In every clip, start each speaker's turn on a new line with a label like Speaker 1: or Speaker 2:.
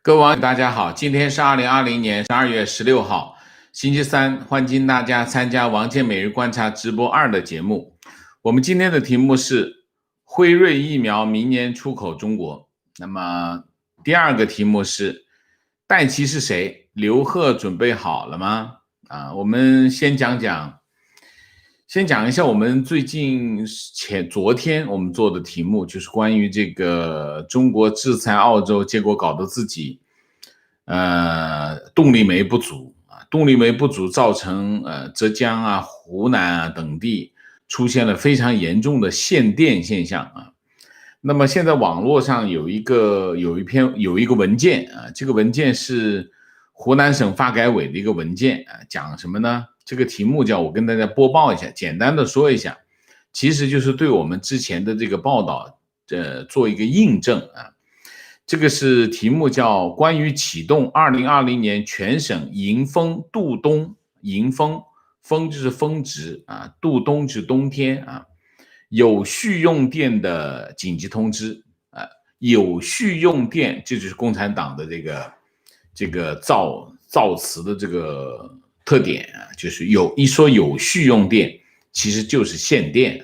Speaker 1: 各位网友大家好，今天是2020年12月16号，星期三，欢迎大家参加王健每日观察直播2的节目。我们今天的题目是辉瑞疫苗明年出口中国。那么第二个题目是戴奇是谁？刘鹤准备好了吗？我们先讲一下我们昨天我们做的题目，就是关于这个中国制裁澳洲，结果搞得自己动力煤不足动力煤不足造成浙江啊、湖南啊等地出现了非常严重的限电现象啊。那么现在网络上有一个文件这个文件是湖南省发改委的一个文件讲什么呢？这个题目叫我跟大家播报一下，简单的说一下，其实就是对我们之前的这个报道做一个印证这个是题目叫关于启动2020年全省迎风度冬，迎风就是峰值度冬就是冬天有序用电的紧急通知有序用电，这就是共产党的这个造词的这个特点就是一说有序用电，其实就是限电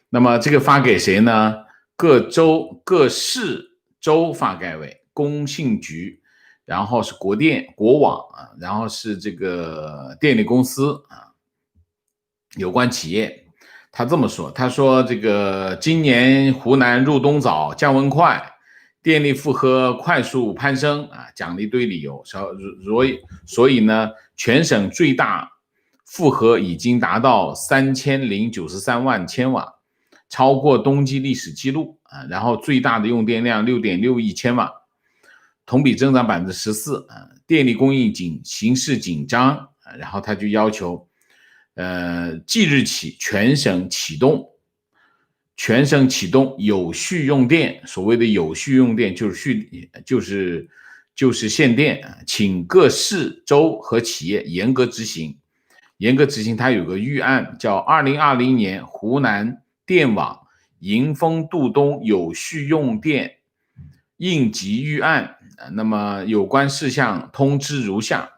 Speaker 1: 那么这个发给谁呢？各市州发改委、工信局，然后是国电、国网然后是这个电力公司有关企业。他这么说，他说这个今年湖南入冬早，降温快，电力负荷快速攀升讲了一堆理由，所以呢，全省最大负荷已经达到3093万千瓦，超过冬季历史记录然后最大的用电量6.6亿千瓦，同比增长14%电力供应形势紧张然后他就要求即日起全省启动有序用电，所谓的有序用电就是限电请各市州和企业严格执行。它有个预案叫2020年湖南电网迎风度冬有序用电应急预案那么有关事项通知如下：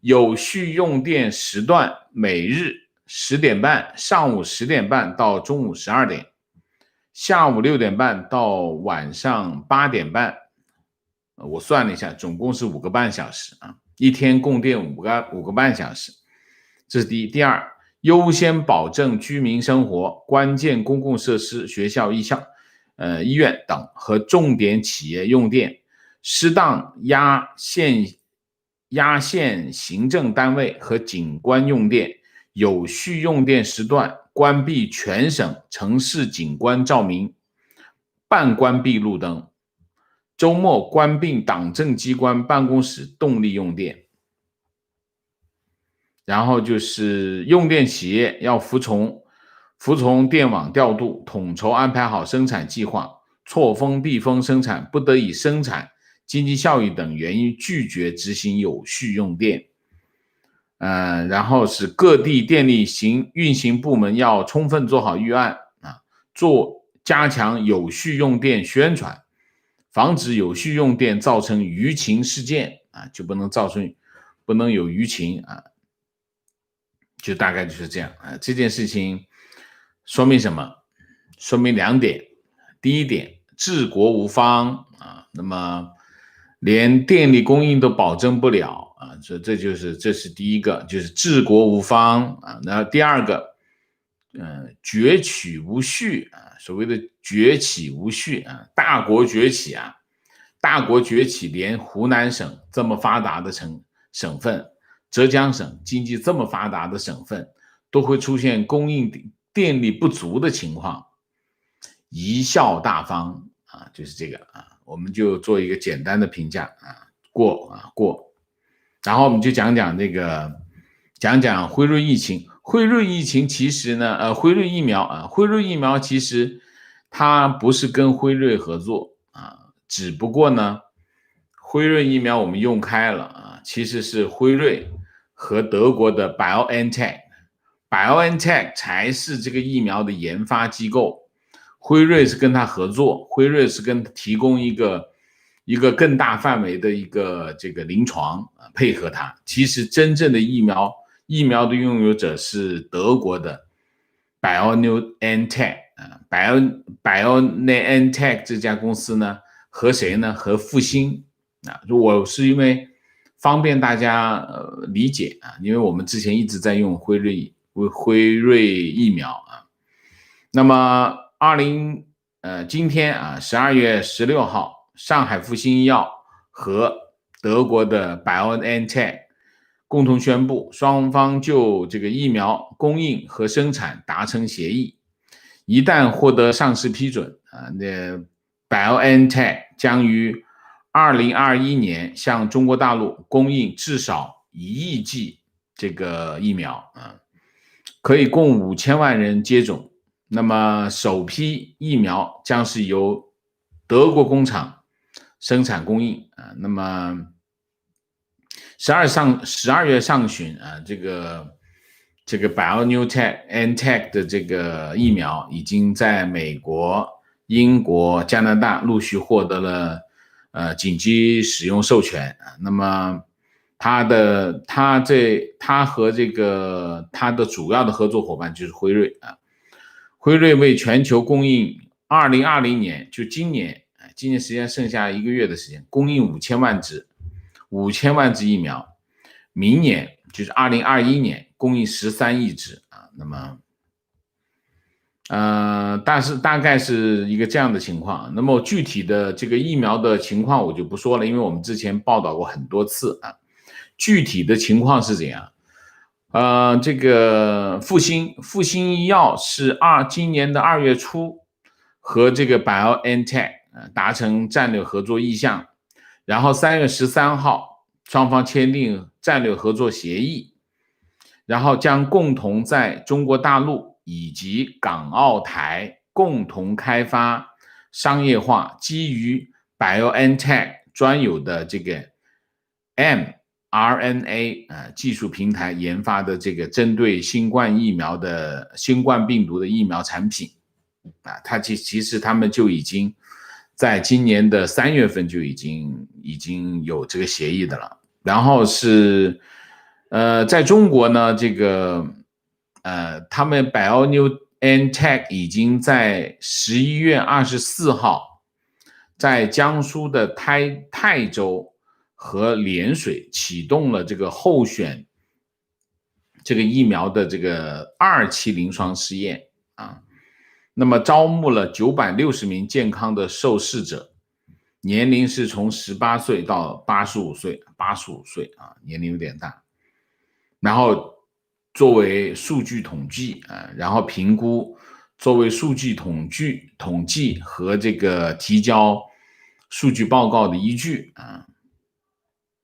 Speaker 1: 有序用电时段每日10点半，上午10点半到中午12点，下午6点半到晚上8点半。我算了一下，总共是5个半小时一天供电5个半小时。这是第一。第二，优先保证居民生活关键公共设施、学校、医院等和重点企业用电，适当压线行政单位和景观用电，有序用电时段关闭全省城市景观照明，半关闭路灯，周末关闭党政机关办公室动力用电。然后就是用电企业要服从电网调度，统筹安排好生产计划，错峰避风生产，不得以生产经济效益等原因拒绝执行有序用电。然后是各地电力运行部门要充分做好预案加强有序用电宣传，防止有序用电造成舆情事件就不能有舆情就大概就是这样这件事情说明什么？说明2点。第一点，治国无方那么连电力供应都保证不了这是第一个，就是治国无方然后第二个崛起无序所谓的崛起无序大国崛起连湖南省这么发达的省份，浙江省经济这么发达的省份都会出现供应电力不足的情况，贻笑大方就是这个我们就做一个简单的评价过。然后我们就讲辉瑞疫情。辉瑞疫情其实呢辉瑞疫苗其实它不是跟辉瑞合作只不过呢辉瑞疫苗我们用开了其实是辉瑞和德国的 BioNTech 才是这个疫苗的研发机构，辉瑞是跟他合作，辉瑞是跟提供一个一个更大范围的一个这个临床配合它。其实真正的疫苗的拥有者是德国的 BioNTech BioNTech 这家公司呢和谁呢？和复星我是因为方便大家理解因为我们之前一直在用辉瑞疫苗那么今天12月16号，上海复星医药和德国的 BioNTech 共同宣布，双方就这个疫苗供应和生产达成协议。一旦获得上市批准那 BioNTech 将于2021年向中国大陆供应至少1亿剂这个疫苗可以供5000万人接种。那么首批疫苗将是由德国工厂生产供应那么12月上旬这个 BioNTech 的这个疫苗已经在美国、英国、加拿大陆续获得了紧急使用授权那么他和这个他的主要的合作伙伴就是辉瑞辉瑞为全球供应2020年就今年时间剩下1个月的时间，供应5000万支疫苗，明年就是2021年供应13亿支那么大概是一个这样的情况。那么具体的这个疫苗的情况我就不说了，因为我们之前报道过很多次具体的情况是怎样？这个复星医药是今年的2月初和这个 BioNTech 达成战略合作意向，然后3月13号双方签订战略合作协议，然后将共同在中国大陆以及港澳台共同开发商业化基于 BioNTech 专有的这个 mRNA 技术平台研发的这个针对新冠病毒的疫苗产品其实他们就已经在今年的3月份就已经有这个协议的了。然后是在中国呢这个他们 BioNTech 已经在11月24号在江苏的泰州和涟水启动了这个候选这个疫苗的这个2期临床试验那么招募了960名健康的受试者，年龄是从18岁到85岁年龄有点大。然后作为数据统计然后评估作为数据统计和这个提交数据报告的依据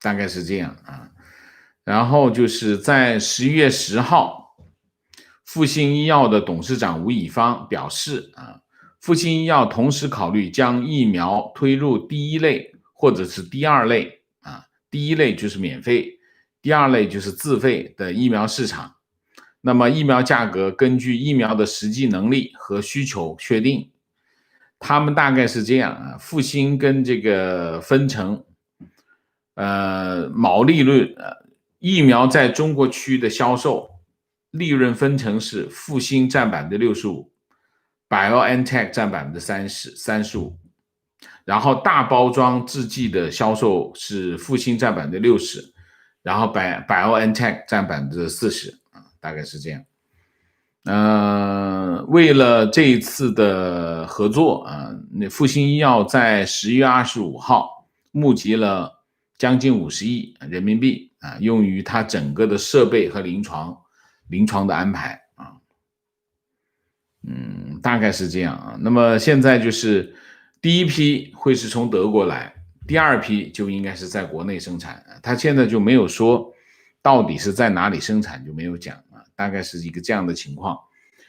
Speaker 1: 大概是这样然后就是在11月10号，复星医药的董事长吴乙芳表示复星医药同时考虑将疫苗推入第一类或者是第二类第一类就是免费，第二类就是自费的疫苗市场。那么疫苗价格根据疫苗的实际能力和需求确定。他们大概是这样复星跟这个分成毛利润疫苗在中国区域的销售利润分成是复星占 65%， BioNTech 占 35%， 然后大包装制剂的销售是复星占 60%， 然后 BioNTech 占 40%大概是这样为了这一次的合作那复星医药在11月25号募集了将近50亿人民币用于它整个的设备和临床的安排大概是这样那么现在就是第一批会是从德国来，第二批就应该是在国内生产他现在就没有说到底是在哪里生产，就没有讲大概是一个这样的情况。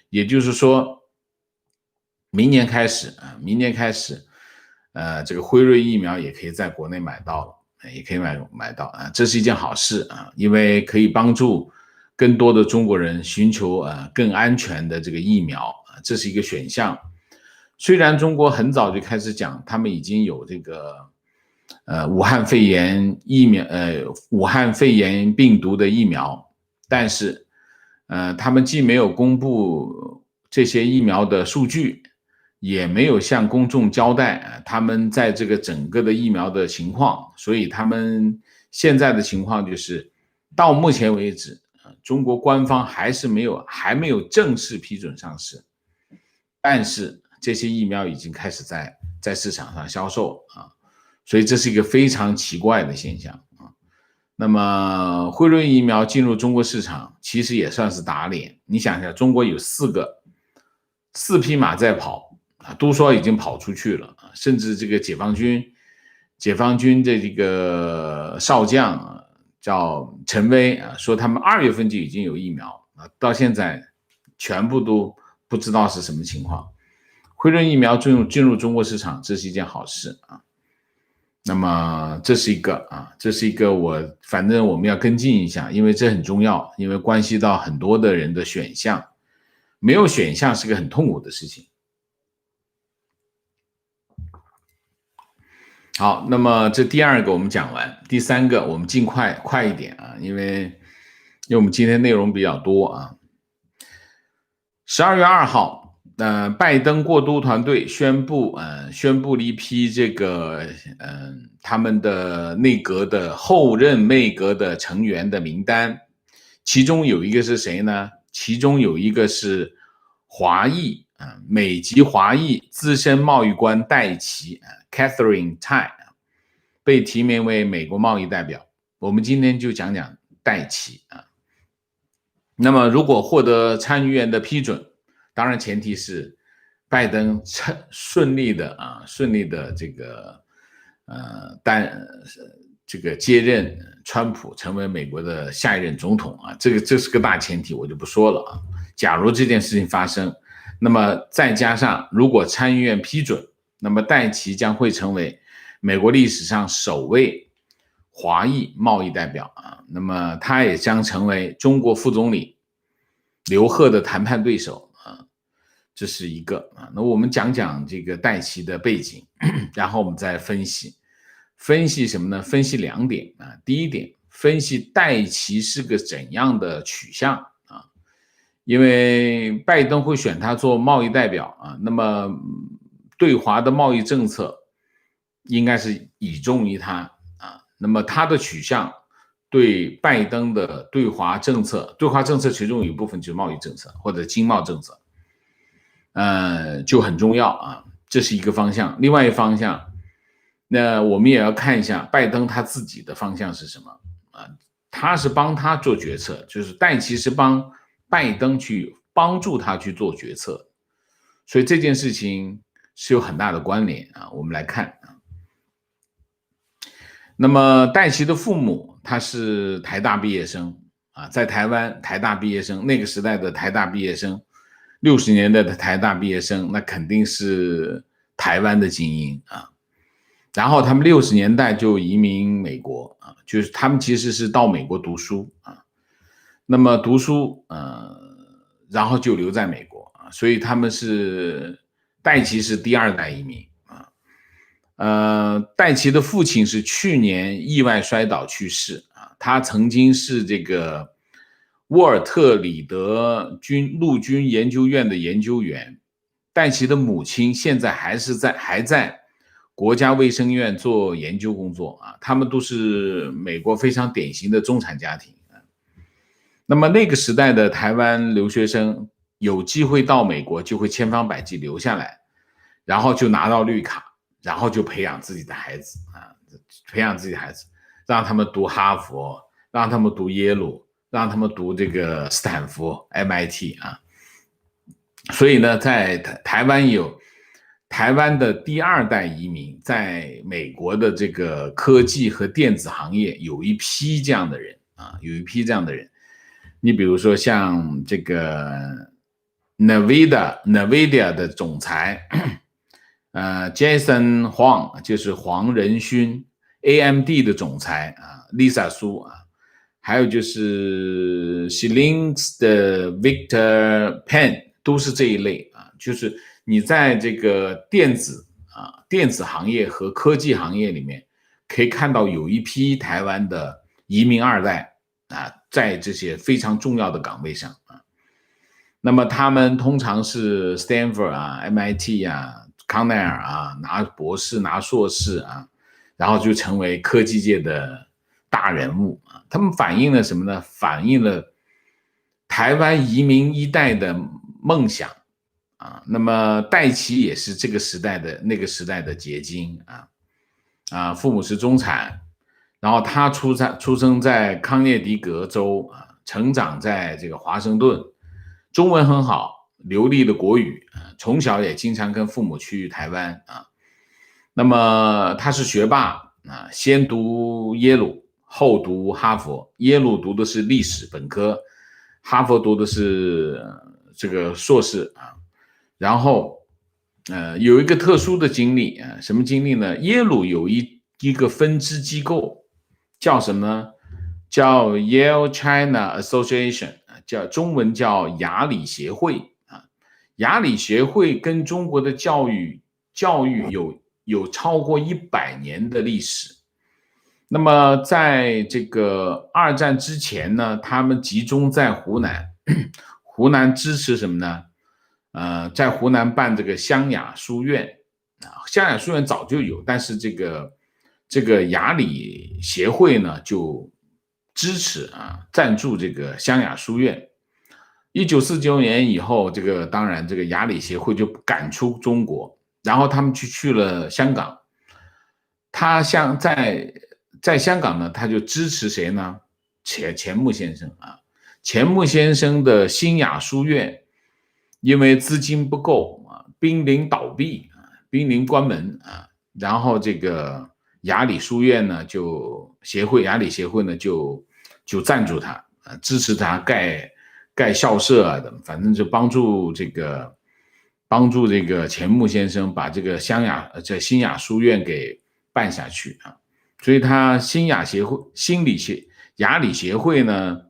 Speaker 1: 也就是说明年开始这个辉瑞疫苗也可以在国内买到了，也可以买到这是一件好事因为可以帮助更多的中国人寻求更安全的这个疫苗这是一个选项。虽然中国很早就开始讲他们已经有这个武汉肺炎疫苗，武汉肺炎病毒的疫苗，但是他们既没有公布这些疫苗的数据，也没有向公众交代他们在这个整个的疫苗的情况，所以他们现在的情况就是到目前为止，中国官方还没有正式批准上市，但是这些疫苗已经开始在市场上销售所以这是一个非常奇怪的现象那么辉瑞疫苗进入中国市场，其实也算是打脸。你想一下，中国有四匹马在跑都说已经跑出去了甚至这个解放军的这个少将叫陈薇说他们2月份就已经有疫苗到现在全部都不知道是什么情况。辉瑞疫苗进入中国市场，这是一件好事那么这是一个反正我们要跟进一下，因为这很重要，因为关系到很多的人的选项，没有选项是个很痛苦的事情。好，那么这第2个我们讲完，第3个我们尽快一点因为我们今天内容比较多12月2号。拜登过渡团队宣布了一批这个他们的后任内阁的成员的名单，其中有一个是谁呢？其中有一个是美籍华裔资深贸易官戴琪Catherine Tai 被提名为美国贸易代表。我们今天就讲讲戴琪那么如果获得参议院的批准，当然前提是拜登顺利的这个接任川普成为美国的下一任总统这是个大前提，我就不说了假如这件事情发生，那么再加上如果参议院批准，那么戴琪将会成为美国历史上首位华裔贸易代表那么他也将成为中国副总理刘鹤的谈判对手这是一个那我们讲讲这个戴琪的背景，然后我们再分析什么呢？分析2点第一点，分析戴琪是个怎样的取向因为拜登会选他做贸易代表那么对华的贸易政策应该是倚重于他那么他的取向对拜登的对华政策其中有一部分就是贸易政策或者经贸政策就很重要这是一个方向。另外一方向，那我们也要看一下拜登他自己的方向是什么他是帮他做决策，就是戴琪是帮拜登去帮助他去做决策，所以这件事情是有很大的关联我们来看那么戴琪的父母他是台大毕业生在台湾台大毕业生，那个时代的台大毕业生，60年代的台大毕业生，那肯定是台湾的精英然后他们60年代就移民美国就是他们其实是到美国读书那么读书然后就留在美国所以他们戴琪是第2代移民戴琪的父亲是去年意外摔倒去世他曾经是这个沃尔特里德陆军研究院的研究员。戴琪的母亲现在还在国家卫生院做研究工作他们都是美国非常典型的中产家庭那么那个时代的台湾留学生有机会到美国就会千方百计留下来，然后就拿到绿卡，然后就培养自己的孩子让他们读哈佛，让他们读耶鲁，让他们读这个斯坦福 MIT 所以呢在台湾有台湾的第2代移民，在美国的这个科技和电子行业有一批这样的人你比如说像这个 NVIDIA 的总裁Jason Huang 就是黄仁勋 AMD 的总裁Lisa Su 还有就是 Xilinx 的 Victor Pan 都是这一类就是你在这个电子行业和科技行业里面可以看到有一批台湾的移民二代啊，在这些非常重要的岗位上啊。那么他们通常是 Stanford 啊、MIT 啊、康奈尔啊拿博士、拿硕士啊，然后就成为科技界的大人物啊。他们反映了什么呢？反映了台湾移民一代的梦想啊。那么戴琪也是这个时代的那个时代的结晶啊，父母是中产，然后他出生在康涅狄格州啊，成长在这个华盛顿。中文很好，流利的国语，从小也经常跟父母去台湾啊。那么他是学霸啊，先读耶鲁，后读哈佛。耶鲁读的是历史本科，哈佛读的是这个硕士啊。然后有一个特殊的经历啊，什么经历呢？耶鲁有一个分支机构，叫什么呢？叫 Yale China Association。叫中文叫雅礼协会啊。雅礼协会跟中国的教育有超过100年的历史。那么在这个二战之前呢，他们集中在湖南，湖南支持什么呢？在湖南办这个湘雅书院啊。湘雅书院早就有，但是这个雅礼协会呢就支持啊，赞助这个湘雅书院。1949年以后，当然这个雅礼协会就赶出中国，然后他们去了香港。他在香港呢，他就支持谁呢？钱穆先生啊。钱穆先生的新雅书院因为资金不够啊，濒临倒闭啊，濒临关门啊。然后这个雅礼书院呢，雅礼协会呢就赞助他啊，支持他盖校舍啊的，反正就帮助这个钱穆先生把这个新雅书院给办下去啊。所以他雅礼协会呢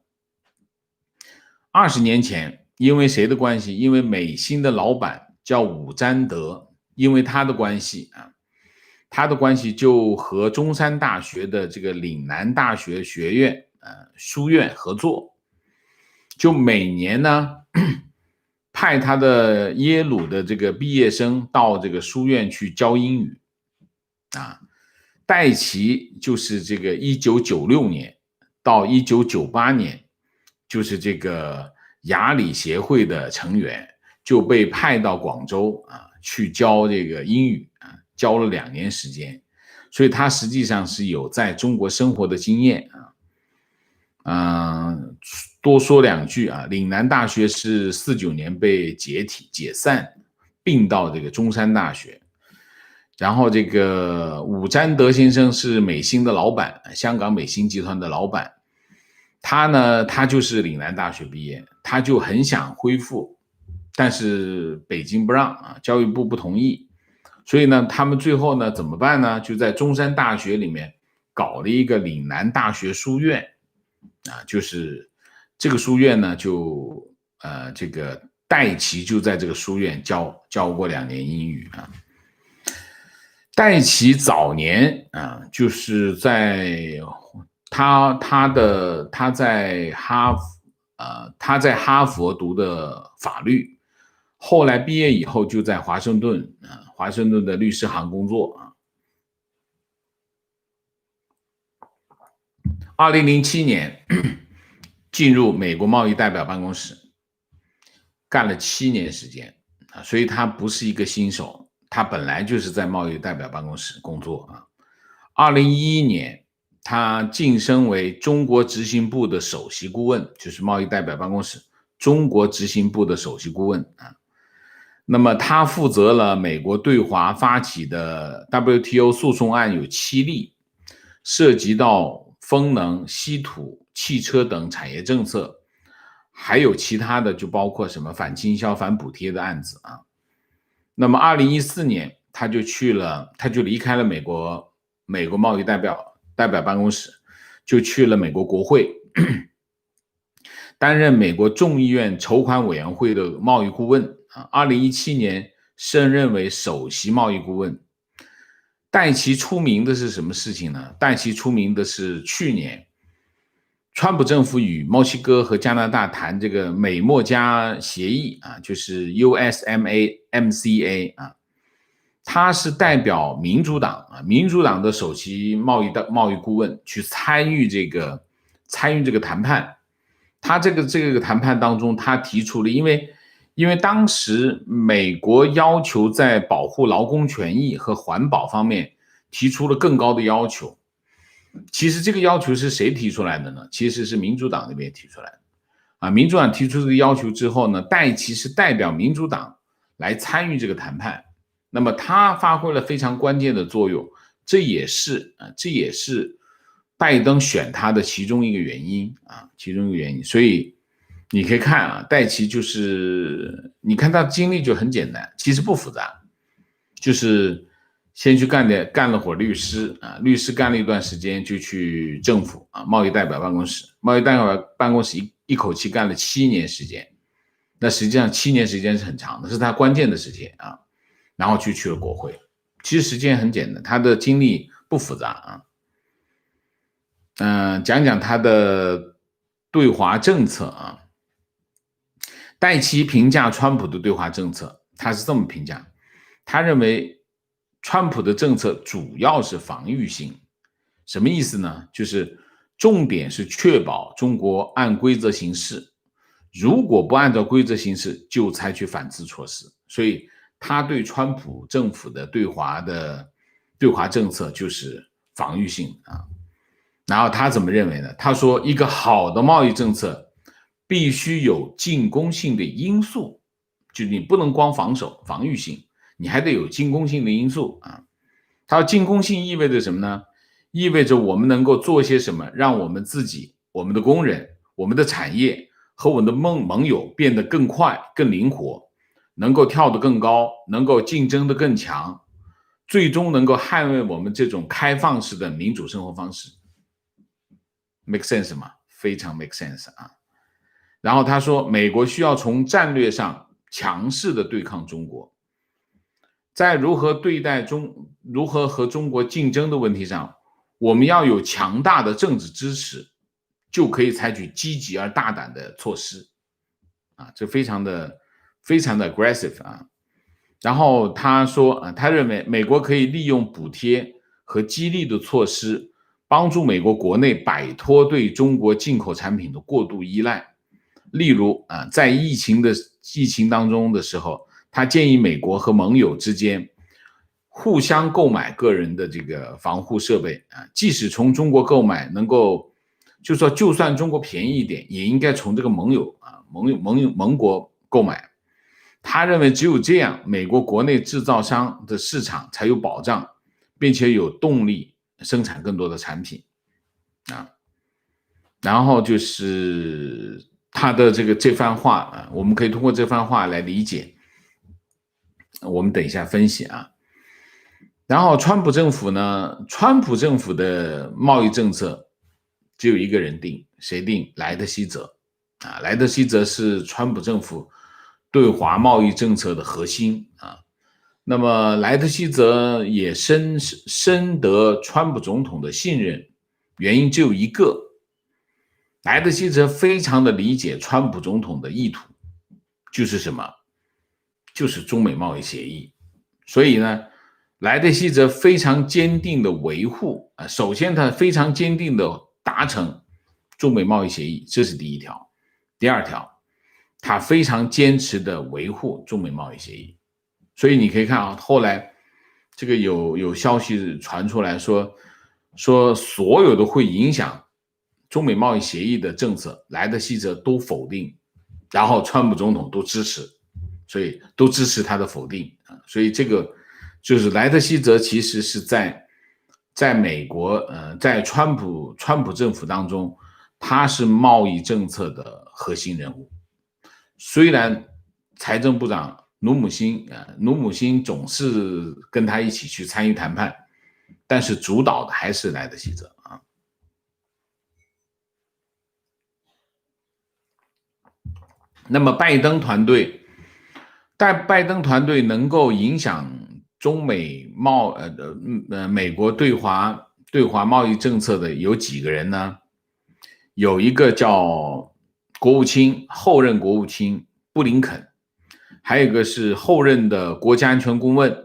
Speaker 1: ，20年前因为谁的关系？因为美心的老板叫伍占德，因为他的关系啊，就和中山大学的这个岭南大学学院书院合作，就每年呢派他的耶鲁的这个毕业生到这个书院去教英语啊。戴琪就是这个1996年到1998年，就是这个雅礼协会的成员，就被派到广州啊去教这个英语啊，教了2年时间，所以他实际上是有在中国生活的经验啊。多说2句啊，岭南大学是49年被解散，并到这个中山大学。然后这个伍占德先生是美心的老板，香港美心集团的老板。他就是岭南大学毕业，他就很想恢复，但是北京不让啊，教育部不同意。所以呢，他们最后呢怎么办呢？就在中山大学里面搞了一个岭南大学书院啊，就是这个书院呢这个戴琪就在这个书院教过2年英语啊。戴琪早年啊，就是在他在哈佛读的法律，后来毕业以后就在华盛顿的律师行工作啊。2007年进入美国贸易代表办公室，干了7年时间啊，所以他不是一个新手。他本来就是在贸易代表办公室工作啊。2011年，他晋升为中国执行部的首席顾问，就是贸易代表办公室中国执行部的首席顾问啊。那么他负责了美国对华发起的 WTO 诉讼案有7例，涉及到风能、稀土、汽车等产业政策，还有其他的就包括什么反倾销、反补贴的案子啊。那么2014年他就离开了美国贸易代表办公室，就去了美国国会，担任美国众议院筹款委员会的贸易顾问啊。2017年升任为首席贸易顾问。带其出名的是什么事情呢？带其出名的是去年，川普政府与墨西哥和加拿大谈这个美墨加协议啊，就是 USMCA 啊，他是代表民主党啊，民主党的首席贸易顾问去参与这个谈判。他这个谈判当中，他提出了，因为当时美国要求在保护劳工权益和环保方面提出了更高的要求。其实这个要求是谁提出来的呢？其实是民主党那边提出来的啊。民主党提出这个要求之后呢，戴奇是代表民主党来参与这个谈判，那么他发挥了非常关键的作用，这也是拜登选他的其中一个原因啊，其中一个原因。所以你可以看啊，戴奇就是你看他的经历就很简单，其实不复杂，就是先去干了会儿律师啊，律师干了一段时间就去政府啊，贸易代表办公室，贸易代表办公室一口气干了7年时间，那实际上7年时间是很长的，是他关键的时间啊，然后去了国会。其实时间很简单，他的经历不复杂啊。讲讲他的对华政策啊。戴奇评价川普的对华政策，他是这么评价，他认为川普的政策主要是防御性，什么意思呢？就是重点是确保中国按规则行事，如果不按照规则行事，就采取反制措施。所以他对川普政府的对华政策就是防御性啊。然后他怎么认为呢？他说，一个好的贸易政策必须有进攻性的因素，就你不能光防御性，你还得有进攻性的因素啊。他说进攻性意味着什么呢？意味着我们能够做些什么，让我们自己、我们的工人、我们的产业和我们的盟友变得更快、更灵活，能够跳得更高，能够竞争得更强，最终能够捍卫我们这种开放式的民主生活方式。make sense 吗？非常 make sense 啊。然后他说，美国需要从战略上强势的对抗中国，在如何和中国竞争的问题上，我们要有强大的政治支持，就可以采取积极而大胆的措施啊，这非常的 aggressive 啊。然后他说，他认为美国可以利用补贴和激励的措施，帮助美国国内摆脱对中国进口产品的过度依赖。例如在疫情当中的时候，他建议美国和盟友之间互相购买个人的这个防护设备啊，即使从中国购买能够，就说就算中国便宜一点，也应该从这个盟国购买。他认为只有这样，美国国内制造商的市场才有保障，并且有动力生产更多的产品啊。然后就是他的这番话啊，我们可以通过这番话来理解，我们等一下分析啊。然后川普政府的贸易政策只有一个人定，谁定？莱特希泽啊，莱特希泽是川普政府对华贸易政策的核心啊。那么莱特希泽也深得川普总统的信任，原因只有一个，莱特希泽非常的理解川普总统的意图，就是什么？就是中美贸易协议。所以呢，莱特希泽非常坚定的维护首先他非常坚定的达成中美贸易协议，这是第一条。第二条，他非常坚持的维护中美贸易协议。所以你可以看啊，后来这个有消息传出来说所有的会影响中美贸易协议的政策，莱特希泽都否定，然后川普总统都支持，所以都支持他的否定啊。所以这个就是莱特希泽其实是在美国在川普政府当中，他是贸易政策的核心人物。虽然财政部长努姆辛总是跟他一起去参与谈判，但是主导的还是莱特希泽啊。那么拜登团队能够影响中美美国对华贸易政策的有几个人呢？有一个叫国务卿，后任国务卿布林肯，还有一个是后任的国家安全顾问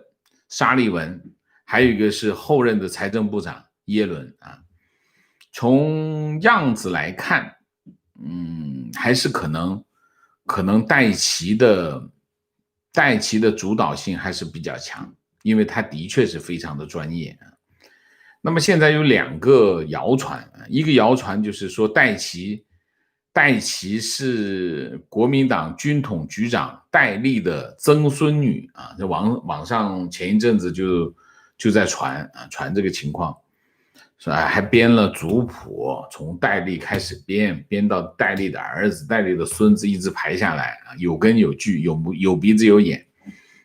Speaker 1: 沙利文，还有一个是后任的财政部长耶伦啊。从样子来看，还是可能戴琪的主导性还是比较强，因为他的确是非常的专业。那么现在有2个谣传，一个谣传就是说戴琪是国民党军统局长戴笠的曾孙女啊，这网上前一阵子就在传这个情况，是吧？还编了族谱，从戴笠开始编到戴笠的儿子、戴笠的孙子，一直排下来啊，有根有据，有鼻子有眼。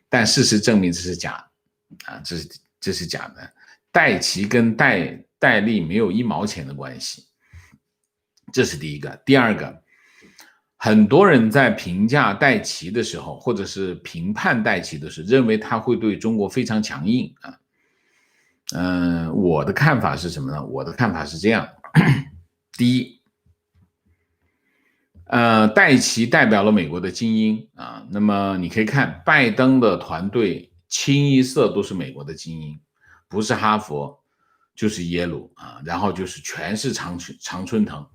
Speaker 1: 但事实证明这是假的啊，这是假的。戴琪跟戴笠没有1毛钱的关系，这是第一个。第二个，很多人在评价戴琪的时候，或者是评判戴琪的时候，认为他会对中国非常强硬啊。我的看法是什么呢？我的看法是这样：第一，戴琪代表了美国的精英啊。那么你可以看拜登的团队清一色都是美国的精英，不是哈佛就是耶鲁啊，然后就是全是常春藤，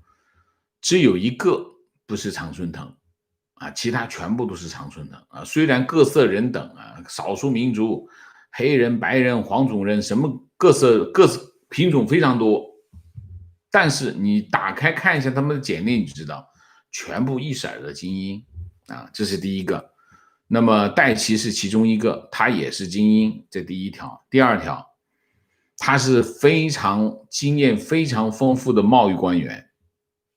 Speaker 1: 只有一个不是常春藤啊，其他全部都是常春藤啊。虽然各色人等啊，少数民族、黑人、白人、黄种人，什么各色品种非常多，但是你打开看一下他们的简历，你就知道全部一色的精英啊，这是第一个。那么戴琪是其中一个，他也是精英，这第一条。第二条，他是非常经验非常丰富的贸易官员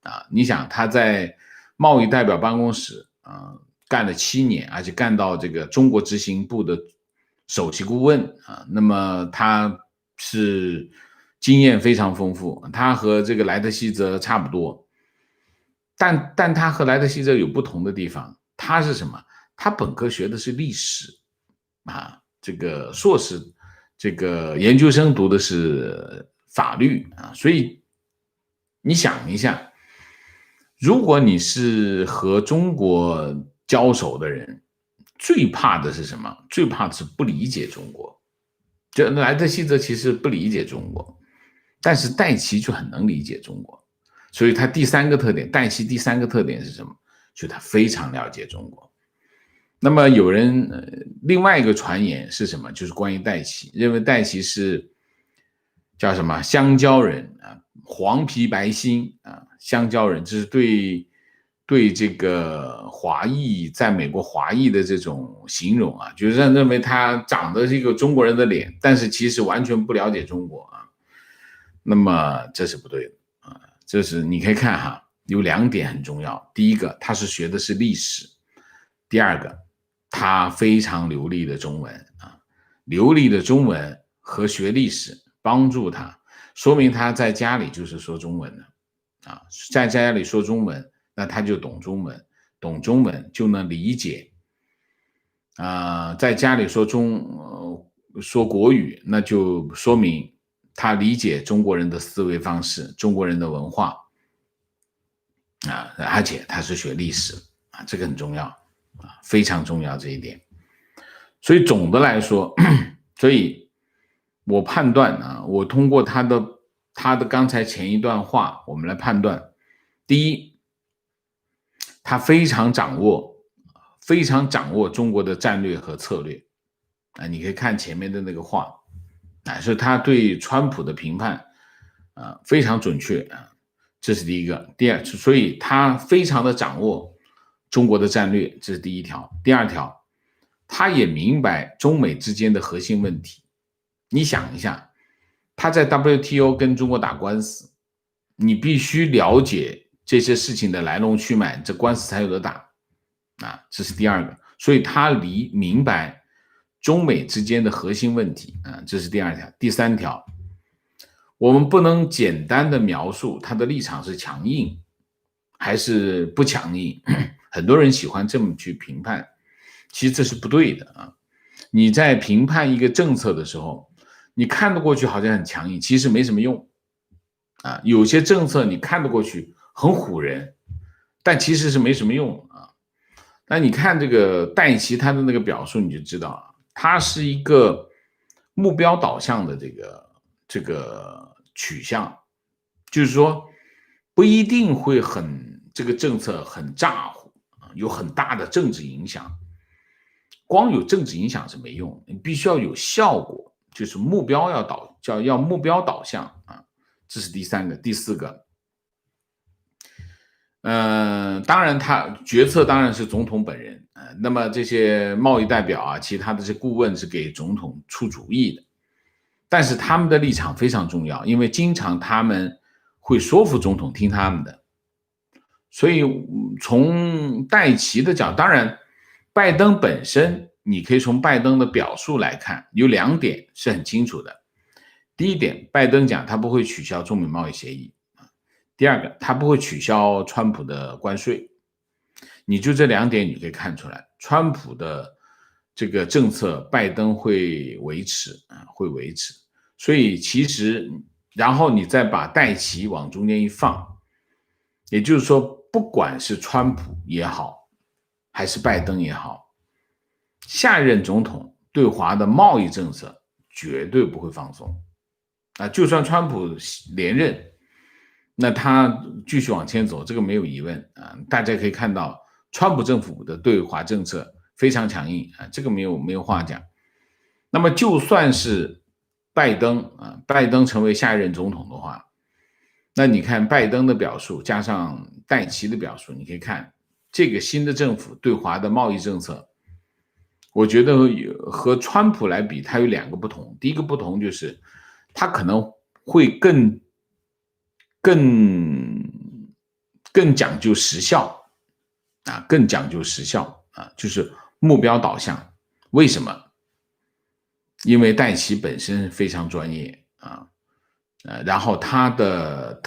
Speaker 1: 啊。你想他在贸易代表办公室干了7年，而且干到这个中国执行部的首席顾问啊。那么他是经验非常丰富，他和这个莱特希泽差不多，但他和莱特希泽有不同的地方。他是什么？他本科学的是历史啊，这个硕士这个研究生读的是法律啊。所以你想一下，如果你是和中国交手的人，最怕的是什么？最怕的是不理解中国。这莱特希泽其实不理解中国，但是戴琪就很能理解中国。所以他第3个特点，戴琪第3个特点是什么？就他非常了解中国。那么有人另外一个传言是什么？就是关于戴琪，认为戴琪是叫什么香蕉人啊，黄皮白心啊，香蕉人，这是对这个华裔在美国华裔的这种形容啊，就是认为他长得是一个中国人的脸，但是其实完全不了解中国啊。那么这是不对的啊，这是你可以看哈，有2点很重要。第一个，他是学的是历史；第二个，他非常流利的中文啊，流利的中文和学历史帮助他，说明他在家里就是说中文的啊，在家里说中文，那他就懂中文，懂中文就能理解在家里说国语，那就说明他理解中国人的思维方式，中国人的文化啊，而且他是学历史啊，这个很重要啊，非常重要这一点。所以总的来说，所以我判断啊，我通过他的刚才前一段话，我们来判断：第一，他非常掌握中国的战略和策略啊，你可以看前面的那个话啊，所以他对川普的评判非常准确啊，这是第一个。第二，所以他非常的掌握中国的战略，这是第一条。第二条，他也明白中美之间的核心问题。你想一下，他在 WTO 跟中国打官司，你必须了解这些事情的来龙去脉，这官司才有得打啊，这是第二个。所以他明白中美之间的核心问题啊，这是第二条。第三条，我们不能简单的描述他的立场是强硬还是不强硬，很多人喜欢这么去评判，其实这是不对的啊。你在评判一个政策的时候，你看得过去好像很强硬，其实没什么用啊。有些政策你看得过去很唬人，但其实是没什么用啊。那你看这个戴琪他的那个表述，你就知道啊，他是一个目标导向的这个取向，就是说不一定会这个政策很咋呼啊，有很大的政治影响。光有政治影响是没用，你必须要有效果，就是目标要目标导向啊，这是第三个，第四个。当然他决策当然是总统本人，那么这些贸易代表啊，其他的这顾问是给总统出主意的，但是他们的立场非常重要，因为经常他们会说服总统听他们的。所以从戴琪的角度，当然拜登本身，你可以从拜登的表述来看，有2点是很清楚的。第一点，拜登讲他不会取消中美贸易协议。第二个，他不会取消川普的关税。你就这2点，你可以看出来，川普的这个政策，拜登会维持啊，会维持。所以其实，然后你再把戴琪往中间一放，也就是说，不管是川普也好，还是拜登也好，下一任总统对华的贸易政策绝对不会放松啊！就算川普连任，那他继续往前走，这个没有疑问啊！大家可以看到，川普政府的对华政策非常强硬啊，这个没有话讲。那么就算是拜登成为下一任总统的话，那你看拜登的表述加上戴琪的表述，你可以看这个新的政府对华的贸易政策，我觉得和川普来比，它有2个不同。第一个不同就是它可能会更讲究时效啊，更讲究时效啊，就是目标导向。为什么？因为戴琪本身非常专业啊，然后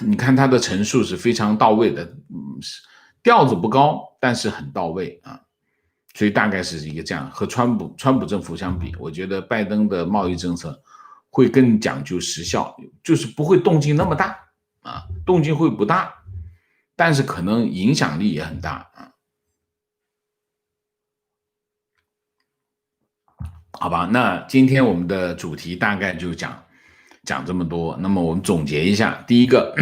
Speaker 1: 你看他的陈述是非常到位的，调子不高，但是很到位啊，所以大概是一个这样。和川普政府相比，我觉得拜登的贸易政策会更讲究时效，就是不会动静那么大啊，动静会不大，但是可能影响力也很大啊。好吧，那今天我们的主题大概就讲这么多。那么我们总结一下，第一个，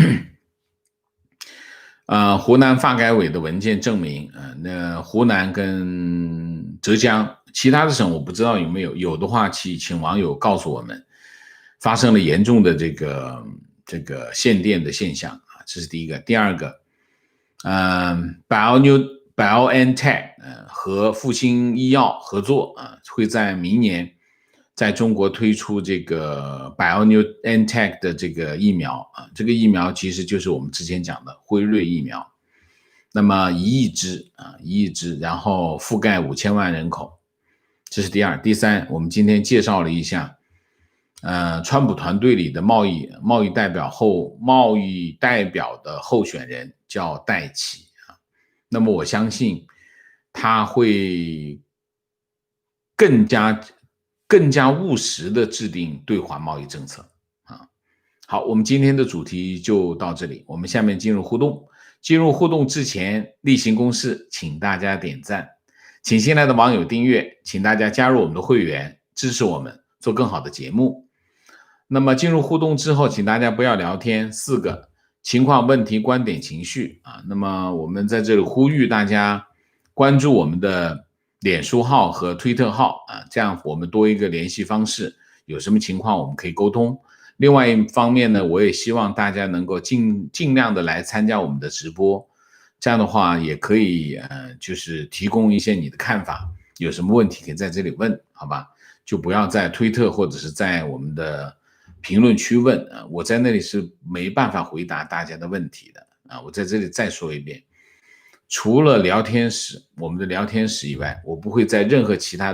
Speaker 1: 湖南发改委的文件证明，那湖南跟浙江，其他的省我不知道有没有，有的话请网友告诉我们，发生了严重的这个限电的现象啊，这是第一个。第二个，BioNTech 和复星医药合作啊，会在明年在中国推出这个 BioNTech 的这个疫苗啊，这个疫苗其实就是我们之前讲的辉瑞疫苗，那么1亿支啊，1亿支，然后覆盖5000万人口，这是第二。第三，我们今天介绍了一下，川普团队里的贸易代表的候选人叫戴琪啊，那么我相信他会更加务实的制定对华贸易政策啊。好，我们今天的主题就到这里，我们下面进入互动。进入互动之前，例行公事，请大家点赞，请新来的网友订阅，请大家加入我们的会员，支持我们做更好的节目。那么进入互动之后，请大家不要聊天，4个情况、问题、观点、情绪啊。那么我们在这里呼吁大家关注我们的脸书号和推特号啊，这样我们多一个联系方式，有什么情况我们可以沟通。另外一方面呢，我也希望大家能够尽量的来参加我们的直播，这样的话也可以就是提供一些你的看法，有什么问题可以在这里问，好吧？就不要在推特或者是在我们的评论区问啊，我在那里是没办法回答大家的问题的啊。我在这里再说一遍，除了聊天室，我们的聊天室以外，我不会在任何其他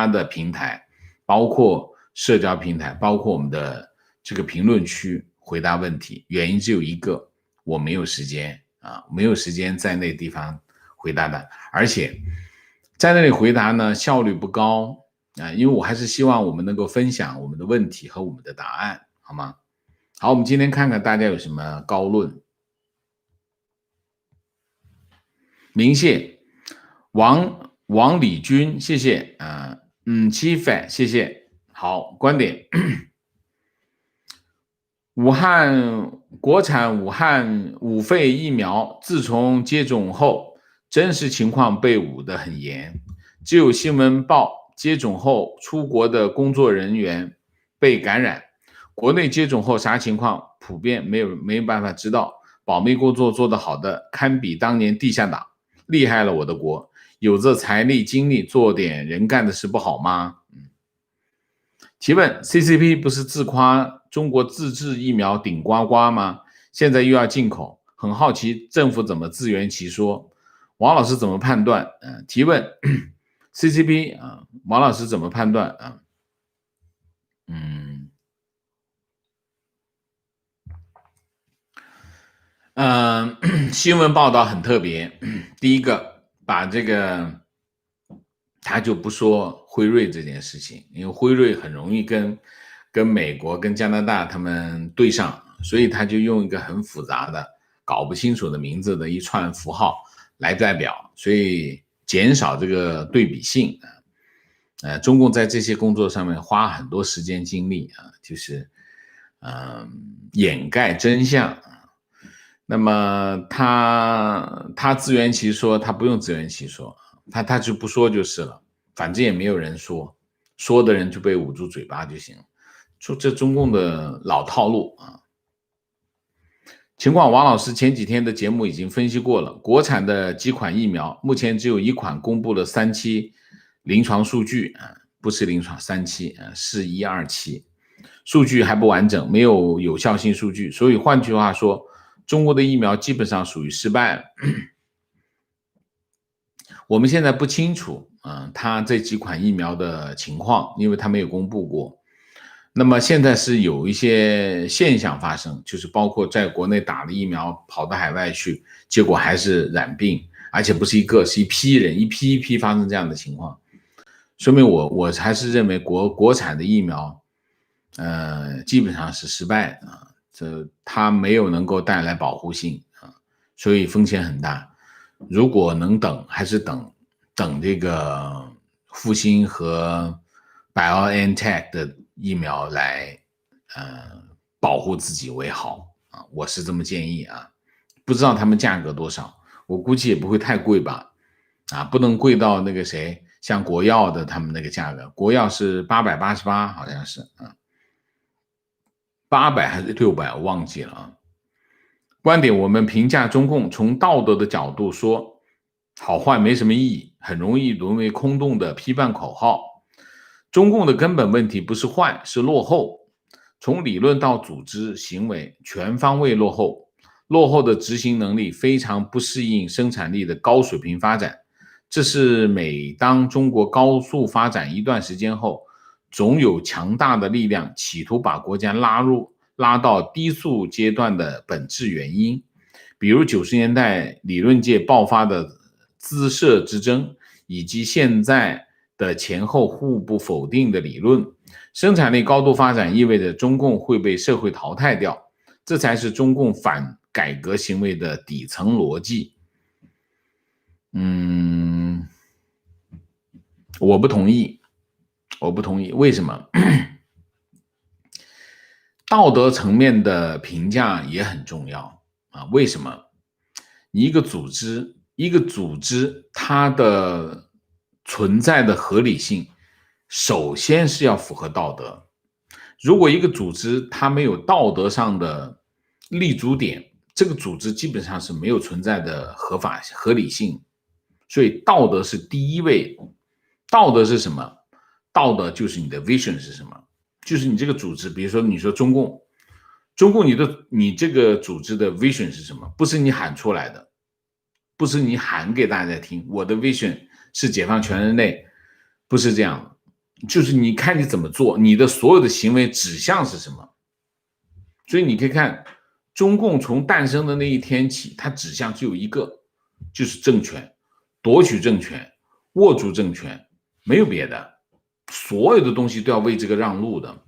Speaker 1: 的平台，包括社交平台，包括我们的这个评论区回答问题。原因只有一个，我没有时间啊，没有时间在那地方回答的，而且在那里回答呢效率不高因为我还是希望我们能够分享我们的问题和我们的答案，好吗？好，我们今天看看大家有什么高论。明谢王礼军，谢谢七粉，谢谢。好，观点。国产武汉五肺疫苗自从接种后，真实情况被捂得很严，只有新闻报接种后出国的工作人员被感染，国内接种后啥情况普遍没有办法知道，保密工作做得好的堪比当年地下党，厉害了我的国，有这财力精力做点人干的事不好吗？提问 ：CCP 不是自夸中国自制疫苗顶呱呱吗？现在又要进口，很好奇政府怎么自圆其说？王老师怎么判断？提问 ：CCP 王老师怎么判断？新闻报道很特别。第一个，把这个他就不说辉瑞这件事情，因为辉瑞很容易跟美国、跟加拿大他们对上，所以他就用一个很复杂的、搞不清楚的名字的一串符号来代表，所以减少这个对比性。中共在这些工作上面花很多时间精力就是掩盖真相。那么他自圆其说，他不用自圆其说，他就不说就是了，反正也没有人说，说的人就被捂住嘴巴就行了。说这中共的老套路情况，王老师前几天的节目已经分析过了，国产的几款疫苗，目前只有一款公布了3期临床数据不是临床3期是1、2期，数据还不完整，没有有效性数据，所以换句话说，中国的疫苗基本上属于失败了。我们现在不清楚它这几款疫苗的情况，因为它没有公布过。那么现在是有一些现象发生，就是包括在国内打了疫苗跑到海外去，结果还是染病，而且不是一个，是一批人，一批发生这样的情况，说明我还是认为国产的疫苗基本上是失败这它没有能够带来保护性所以风险很大。如果能等，还是等这个复星和 BioNTech 的疫苗来保护自己为好我是这么建议不知道他们价格多少，我估计也不会太贵吧不能贵到那个谁，像国药的他们那个价格，国药是888，好像是800还是600，我忘记了观点，我们评价中共从道德的角度说，好坏没什么意义，很容易沦为空洞的批判口号。中共的根本问题不是坏，是落后。从理论到组织行为，全方位落后。落后的执行能力非常不适应生产力的高水平发展。这是每当中国高速发展一段时间后，总有强大的力量企图把国家拉到低速阶段的本质原因，比如90年代理论界爆发的资社之争，以及现在的前后互不否定的理论。生产力高度发展意味着中共会被社会淘汰掉，这才是中共反改革行为的底层逻辑。我不同意，为什么？道德层面的评价也很重要为什么？你一个组织它的存在的合理性，首先是要符合道德。如果一个组织它没有道德上的立足点，这个组织基本上是没有存在的合理性。所以道德是第一位。道德是什么？道德就是你的 vision 是什么？就是你这个组织，比如说你说中共你这个组织的 vision 是什么？不是你喊出来的，不是你喊给大家听，我的 vision 是解放全人类，不是这样，就是你看你怎么做，你的所有的行为指向是什么。所以你可以看中共从诞生的那一天起，它指向只有一个，就是政权，夺取政权，握住政权，没有别的。所有的东西都要为这个让路的。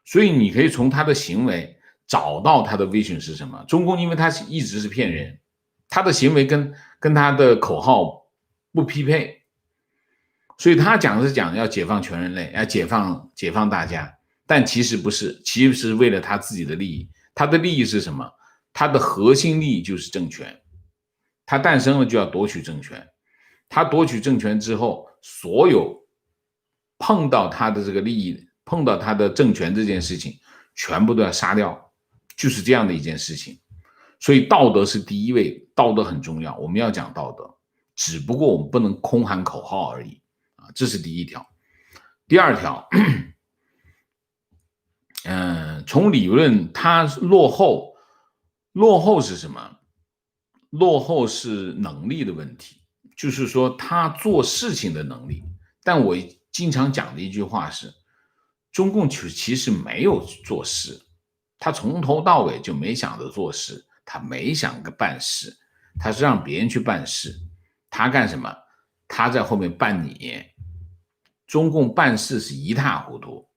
Speaker 1: 所以你可以从他的行为找到他的 vision 是什么。中共因为他一直是骗人，他的行为跟他的口号不匹配，所以他讲是讲要解放全人类，要解放大家，但其实不是，其实是为了他自己的利益。他的利益是什么？他的核心利益就是政权，他诞生了就要夺取政权，他夺取政权之后，所有碰到他的这个利益，碰到他的政权这件事情，全部都要杀掉，就是这样的一件事情。所以道德是第一位，道德很重要，我们要讲道德，只不过我们不能空喊口号而已啊，这是第一条。第二条，从理论它落后是什么？落后是能力的问题，就是说他做事情的能力。但我经常讲的一句话是，中共其实没有做事，他从头到尾就没想着做事，他没想着办事，他是让别人去办事。他干什么？他在后面办你。中共办事是一塌糊涂，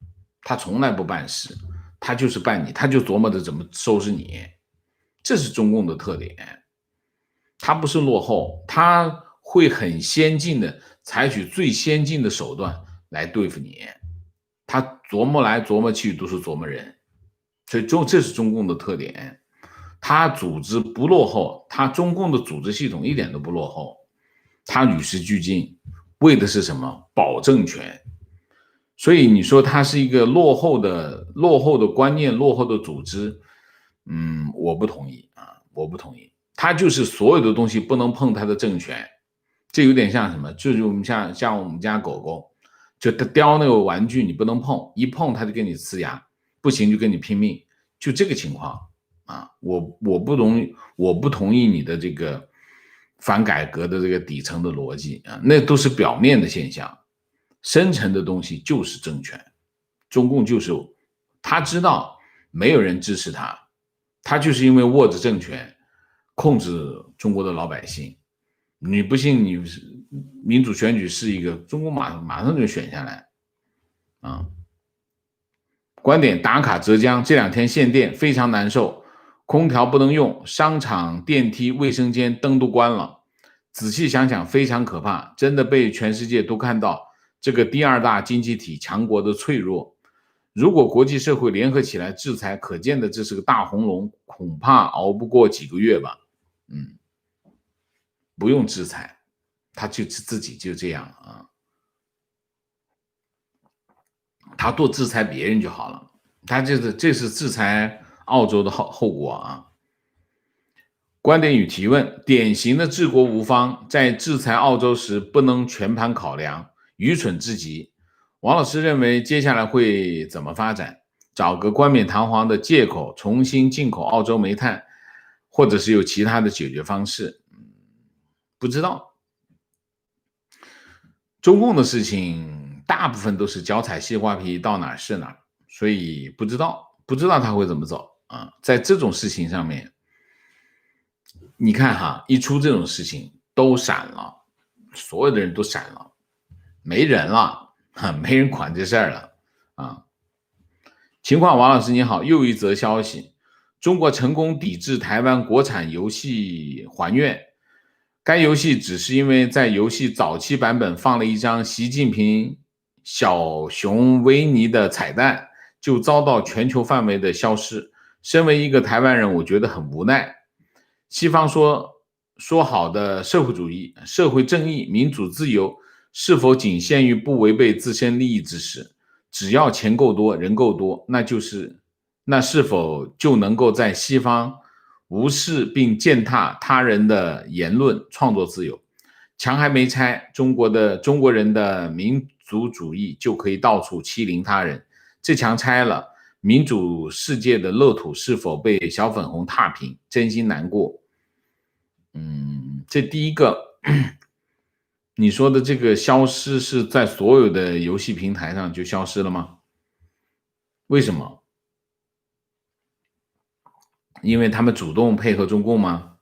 Speaker 1: 他从来不办事，他就是办你，他就琢磨着怎么收拾你。这是中共的特点。他不是落后，他会很先进的采取最先进的手段来对付你。他琢磨来琢磨去都是琢磨人，所以这是中共的特点。他组织不落后，他中共的组织系统一点都不落后，他与时俱进，为的是什么？保政权。所以你说他是一个落后的观念，落后的组织，我不同意啊，我不同意。他就是所有的东西不能碰他的政权，这有点像什么？就是我们像我们家狗狗，就他叼那个玩具你不能碰，一碰他就跟你呲牙，不行就跟你拼命，就这个情况啊。我不同意你的这个反改革的这个底层的逻辑啊，那都是表面的现象，深层的东西就是政权。中共就是他知道没有人支持他，他就是因为握着政权控制中国的老百姓。你不信，你民主选举是一个，中国马上就选下来啊。观点打卡浙江这2天限电非常难受，空调不能用，商场电梯卫生间灯都关了。仔细想想非常可怕，真的被全世界都看到这个第2大经济体强国的脆弱。如果国际社会联合起来制裁，可见的这是个大红龙，恐怕熬不过几个月吧。不用制裁，他就自己就这样啊，他多制裁别人就好了。他这是制裁澳洲的后果啊。观点与提问：典型的治国无方，在制裁澳洲时不能全盘考量，愚蠢至极。王老师认为接下来会怎么发展？找个冠冕堂皇的借口重新进口澳洲煤炭，或者是有其他的解决方式？不知道。中共的事情大部分都是脚踩西瓜皮，到哪是哪，所以不知道他会怎么走啊。在这种事情上面，你看哈，一出这种事情都闪了，所有的人都闪了，没人了，没人管这事儿了啊。情况，王老师你好，又一则消息，中国成功抵制台湾国产游戏还愿。该游戏只是因为在游戏早期版本放了一张习近平小熊维尼的彩蛋，就遭到全球范围的消失。身为一个台湾人，我觉得很无奈。西方说好的社会主义、社会正义、民主自由，是否仅限于不违背自身利益之时？只要钱够多，人够多，那是否就能够在西方无视并践踏他人的言论、创作自由？墙还没拆，中国人的民族主义就可以到处欺凌他人。这墙拆了，民主世界的乐土是否被小粉红踏平？真心难过。这第一个，你说的这个消失是在所有的游戏平台上就消失了吗？为什么？因为他们主动配合中共吗？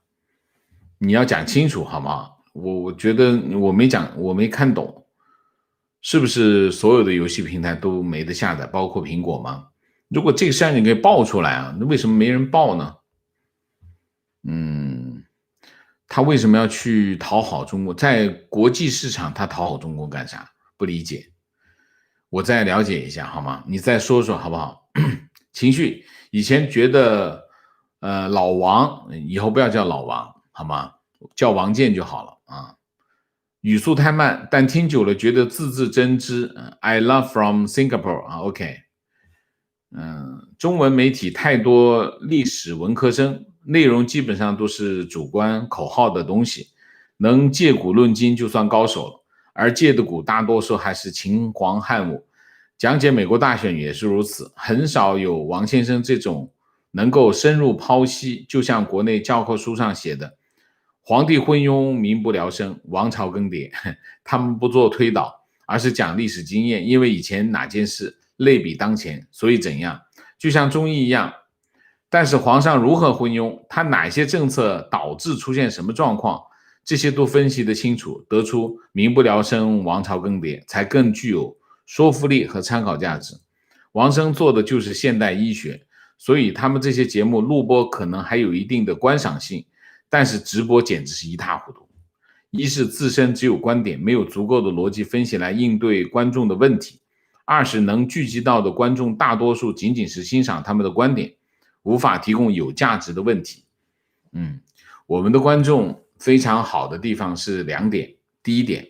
Speaker 1: 你要讲清楚好吗？我觉得我没看懂。是不是所有的游戏平台都没得下载，包括苹果吗？如果这个事情给爆出来啊，那为什么没人报呢？他为什么要去讨好中国？在国际市场，他讨好中国干啥？不理解。我再了解一下好吗？你再说说好不好？情绪以前觉得，老王以后不要叫老王好吗？叫王健就好了啊。语速太慢，但听久了觉得字字真知。I love from Singapore 啊，OK。中文媒体太多历史文科生，内容基本上都是主观口号的东西，能借古论今就算高手了。而借的古大多数还是秦皇汉武，讲解美国大选也是如此，很少有王先生这种能够深入剖析，就像国内教科书上写的皇帝昏庸，民不聊生，王朝更迭，他们不做推导，而是讲历史经验，因为以前哪件事类比当前，所以怎样，就像中医一样。但是皇上如何昏庸，他哪些政策导致出现什么状况，这些都分析得清楚，得出民不聊生，王朝更迭，才更具有说服力和参考价值。王生做的就是现代医学，所以他们这些节目录播可能还有一定的观赏性，但是直播简直是一塌糊涂。一是自身只有观点，没有足够的逻辑分析来应对观众的问题；二是能聚集到的观众大多数仅仅是欣赏他们的观点，无法提供有价值的问题。我们的观众非常好的地方是两点。第一点，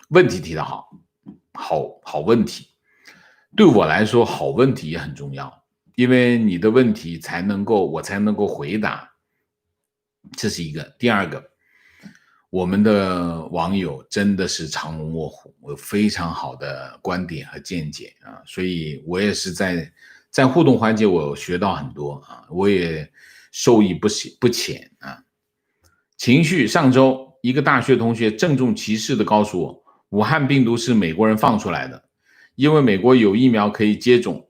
Speaker 1: 问题提得好，好问题。对我来说，好问题也很重要，因为你的问题我才能够回答。这是一个。第二个，我们的网友真的是藏龙卧虎，有非常好的观点和见解啊，所以我也是在互动环节我学到很多啊，我也受益不浅啊。情绪，上周一个大学同学郑重其事地告诉我，武汉病毒是美国人放出来的，因为美国有疫苗可以接种，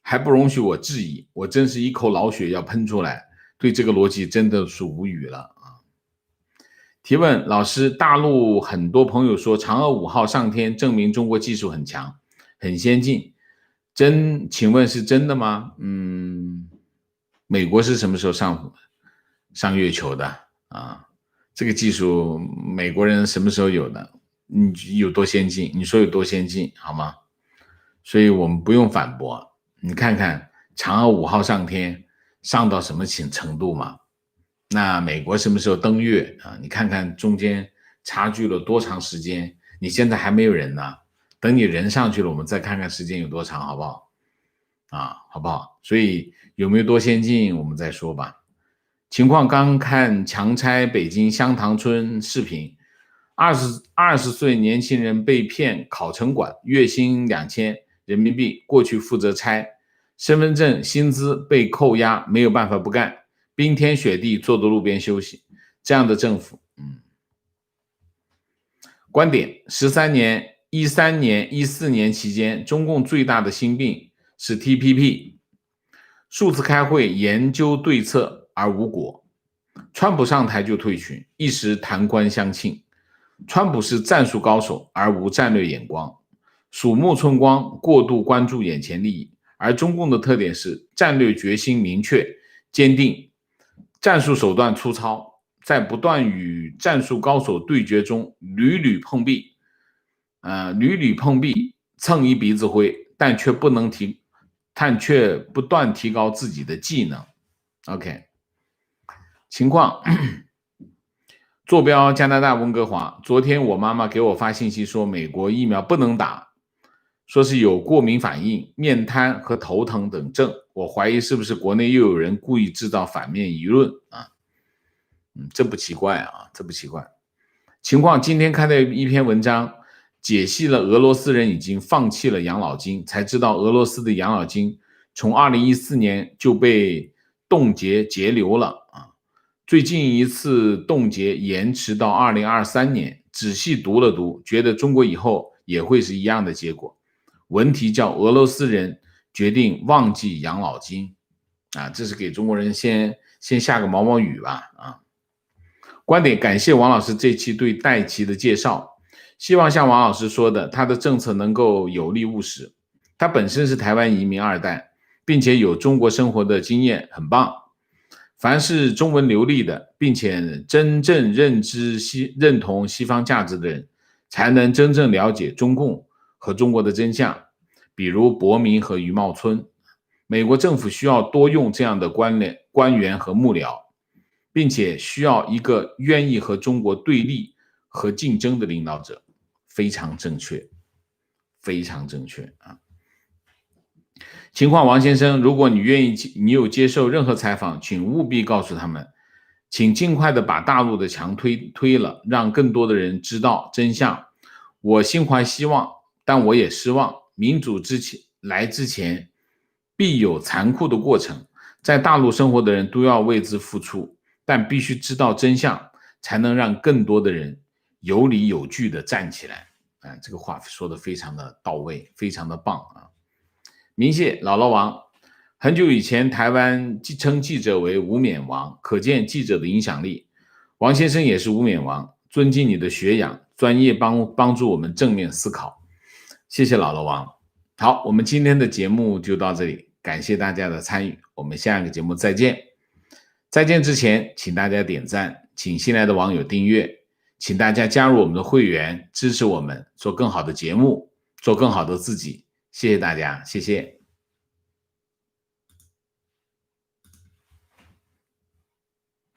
Speaker 1: 还不容许我质疑，我真是一口老血要喷出来，对这个逻辑真的是无语了啊！提问，老师，大陆很多朋友说嫦娥5号上天，证明中国技术很强，很先进，请问是真的吗？美国是什么时候上月球的啊？这个技术美国人什么时候有的？你有多先进？你说有多先进好吗？所以我们不用反驳。你看看嫦娥5号上天上到什么程度嘛？那美国什么时候登月啊？你看看中间差距了多长时间？你现在还没有人呢，等你人上去了，我们再看看时间有多长，好不好？好不好？所以有没有多先进，我们再说吧。情况刚看强拆北京香塘村视频，20岁年轻人被骗考城管，月薪2000人民币，过去负责拆，身份证薪资被扣押，没有办法不干，冰天雪地坐在路边休息，这样的政府，观点：13年、13年、14年期间，中共最大的心病是 TPP， 数次开会研究对策而无果，川普上台就退群，一时弹冠相庆。川普是战术高手而无战略眼光，鼠目寸光，过度关注眼前利益。而中共的特点是战略决心明确、坚定，战术手段粗糙，在不断与战术高手对决中屡屡碰壁，蹭一鼻子灰，但却不断提高自己的技能。OK， 情况。坐标加拿大温哥华。昨天我妈妈给我发信息说，美国疫苗不能打，说是有过敏反应、面瘫和头疼等症。我怀疑是不是国内又有人故意制造反面舆论啊？这不奇怪啊，这不奇怪。情况，今天看到一篇文章，解析了俄罗斯人已经放弃了养老金，才知道俄罗斯的养老金从2014年就被冻结截留了啊。最近一次冻结延迟到2023年，仔细读了读，觉得中国以后也会是一样的结果。文题叫俄罗斯人决定忘记养老金啊，这是给中国人先下个毛毛雨吧啊。观点，感谢王老师这期对戴奇的介绍，希望像王老师说的，他的政策能够有力务实。他本身是台湾移民二代，并且有中国生活的经验，很棒。凡是中文流利的，并且真正认同西方价值的人，才能真正了解中共和中国的真相。比如伯明和余茂春，美国政府需要多用这样的官员和幕僚，并且需要一个愿意和中国对立和竞争的领导者。非常正确，非常正确啊！情况王先生，如果你愿意，你有接受任何采访，请务必告诉他们，请尽快的把大陆的墙推了，让更多的人知道真相。我心怀希望，但我也失望。民主之前必有残酷的过程，在大陆生活的人都要为之付出，但必须知道真相，才能让更多的人有理有据的站起来。这个话说的非常的到位，非常的棒啊！明谢姥姥王。很久以前，台湾称记者为无冕王，可见记者的影响力。王先生也是无冕王，尊敬你的学养，专业帮助我们正面思考。谢谢姥姥王。好，我们今天的节目就到这里，感谢大家的参与，我们下一个节目再见。再见之前，请大家点赞，请新来的网友订阅，请大家加入我们的会员，支持我们做更好的节目，做更好的自己。谢谢大家，谢谢。